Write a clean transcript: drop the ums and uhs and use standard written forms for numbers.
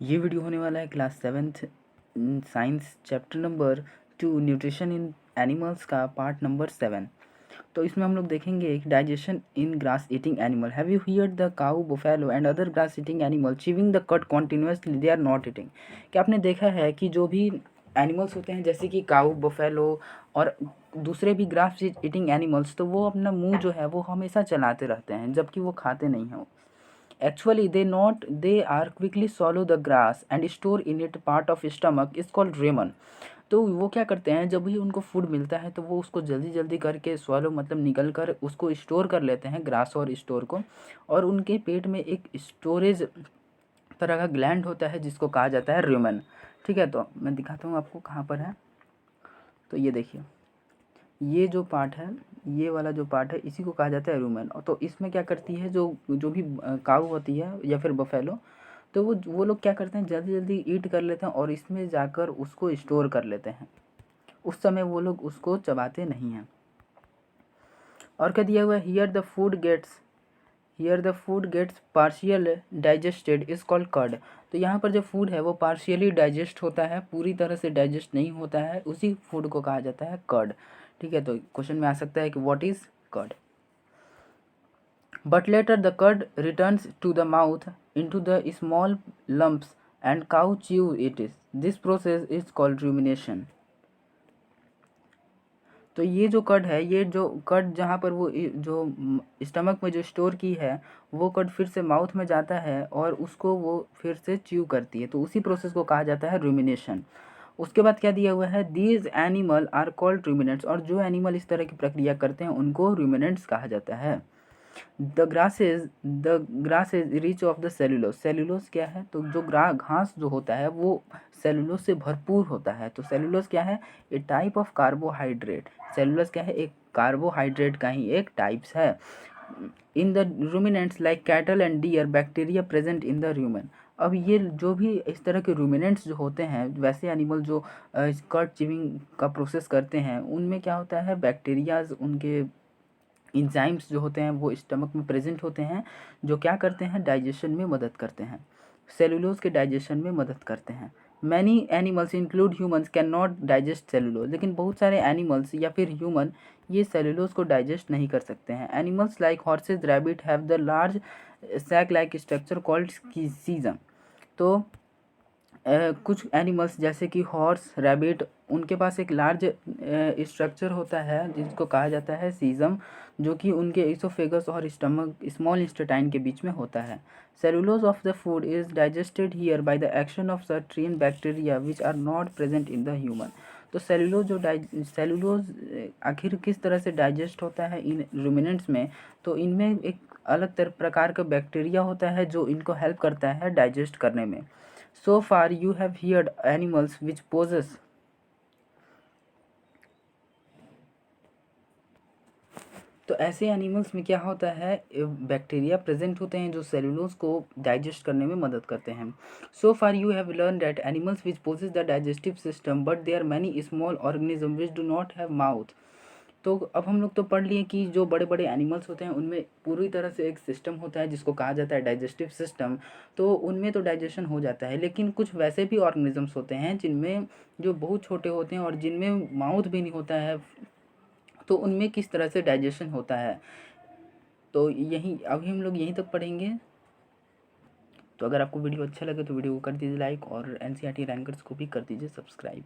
ये वीडियो होने वाला है class 7th science chapter number 2 nutrition in animals का पार्ट नंबर 7। तो इसमें हम लोग देखेंगे digestion in grass eating animal. Have you heard the cow, buffalo and other grass eating animal chewing the cud continuously they are not eating. क्या आपने देखा है कि जो भी एनिमल्स होते हैं जैसे कि काऊ, बुफेलो और दूसरे भी ग्रास ईटिंग एनिमल्स, तो वो अपना मुंह जो है वो हमेशा चलाते रहते हैं जबकि वो खाते नहीं हैं। Actually, they are quickly swallow the grass and store in it part of stomach is called rumen। तो वो क्या करते हैं, जब भी उनको फूड मिलता है तो वो उसको जल्दी जल्दी करके swallow मतलब निकल कर उसको स्टोर कर लेते हैं, ग्रास और स्टोर को। और उनके पेट में एक स्टोरेज तरह का ग्लैंड होता है जिसको कहा जाता है rumen। ठीक है, तो मैं दिखाता हूँ आपको कहाँ पर है। तो ये देखिए, ये जो पार्ट है, ये वाला जो पार्ट है इसी को कहा जाता है रूमेन। और तो इसमें क्या करती है, जो जो भी काऊ होती है या फिर बफेलो, तो वो लोग क्या करते हैं, जल्दी जल्दी ईट कर लेते हैं और इसमें जाकर उसको स्टोर कर लेते हैं। उस समय वो लोग उसको चबाते नहीं हैं। और क्या दिया हुआ है, here the food gets partial digested is called curd. तो यहाँ पर जो फूड है वो पार्शियली डाइजेस्ट होता है, पूरी तरह से डाइजेस्ट नहीं होता है, उसी फूड को कहा जाता है कर्ड। ठीक है, तो क्वेश्चन में आ सकता है कि what is curd. But later the curd returns to the mouth into the small lumps and cow chew it is. This process is called rumination. तो ये जो कर्ड है, ये जो कर्ड जहाँ पर वो जो स्टमक में जो स्टोर की है, वो कर्ड फिर से माउथ में जाता है और उसको वो फिर से च्यू करती है, तो उसी प्रोसेस को कहा जाता है रूमिनेशन। उसके बाद क्या दिया हुआ है, these animal are called ruminants. और जो एनिमल इस तरह की प्रक्रिया करते हैं उनको रूमिनेंट्स कहा जाता है। The grass is rich of the cellulose. Cellulose क्या है, तो जो घास जो होता है वो सेलुलोज से भरपूर होता है। तो सेलुलोज क्या है, a type of carbohydrate. Cellulose क्या है, एक कार्बोहाइड्रेट का ही एक टाइप्स है। In the ruminants like cattle and deer bacteria present in the rumen. अब ये जो भी इस तरह के रूमिनेंट्स जो होते हैं, वैसे एनिमल जो कर्ड चिविंग का प्रोसेस करते हैं, उनमें क्या होता है, बैक्टीरियाज, उनके इंजाइम्स जो होते हैं वो स्टमक में प्रेजेंट होते हैं, जो क्या करते हैं, डाइजेशन में मदद करते हैं, सेलुलोज के डाइजेशन में मदद करते हैं। Many animals include humans can not digest cellulose. लेकिन बहुत सारे एनिमल्स या फिर ह्यूमन ये सेलुलोज को डाइजेस्ट नहीं कर सकते हैं। Animals like horses, rabbit have the large sac like structure called caecum. तो कुछ एनिमल्स जैसे कि हॉर्स, रैबिट, उनके पास एक लार्ज स्ट्रक्चर होता है जिसको कहा जाता है सीजम, जो कि उनके इसोफेगस और स्टमक स्मॉल इंस्टेटाइन के बीच में होता है। Cellulose of the food is digested here by the action of certain bacteria which are not present in the human. तो सेलुलोज आखिर किस तरह से डाइजेस्ट होता है इन रूमिनेंट्स में, तो इनमें एक अलग तरह प्रकार का बैक्टीरिया होता है जो इनको हेल्प करता है डाइजेस्ट करने में। So far you have heard animals which possess। तो ऐसे एनिमल्स में क्या होता है, बैक्टीरिया प्रेजेंट होते हैं जो सेलुलोज को डाइजेस्ट करने में मदद करते हैं। So far you have learn that animals which possess the digestive system but they are many small organism which do not have mouth. तो अब हम लोग तो पढ़ लिए कि जो बड़े बड़े एनिमल्स होते हैं उनमें पूरी तरह से एक सिस्टम होता है जिसको कहा जाता है डाइजेस्टिव सिस्टम। तो उनमें तो डाइजेशन हो जाता है, लेकिन कुछ वैसे भी ऑर्गेनिजम्स होते हैं जिनमें जो बहुत छोटे होते हैं और जिनमें माउथ भी नहीं होता है, तो उनमें किस तरह से डाइजेशन होता है। तो यही अभी हम लोग यहीं तक पढ़ेंगे। तो अगर आपको वीडियो अच्छा लगे तो वीडियो को कर दीजिए लाइक और एनसीईआरटी रैंकर्स को भी कर दीजिए सब्सक्राइब।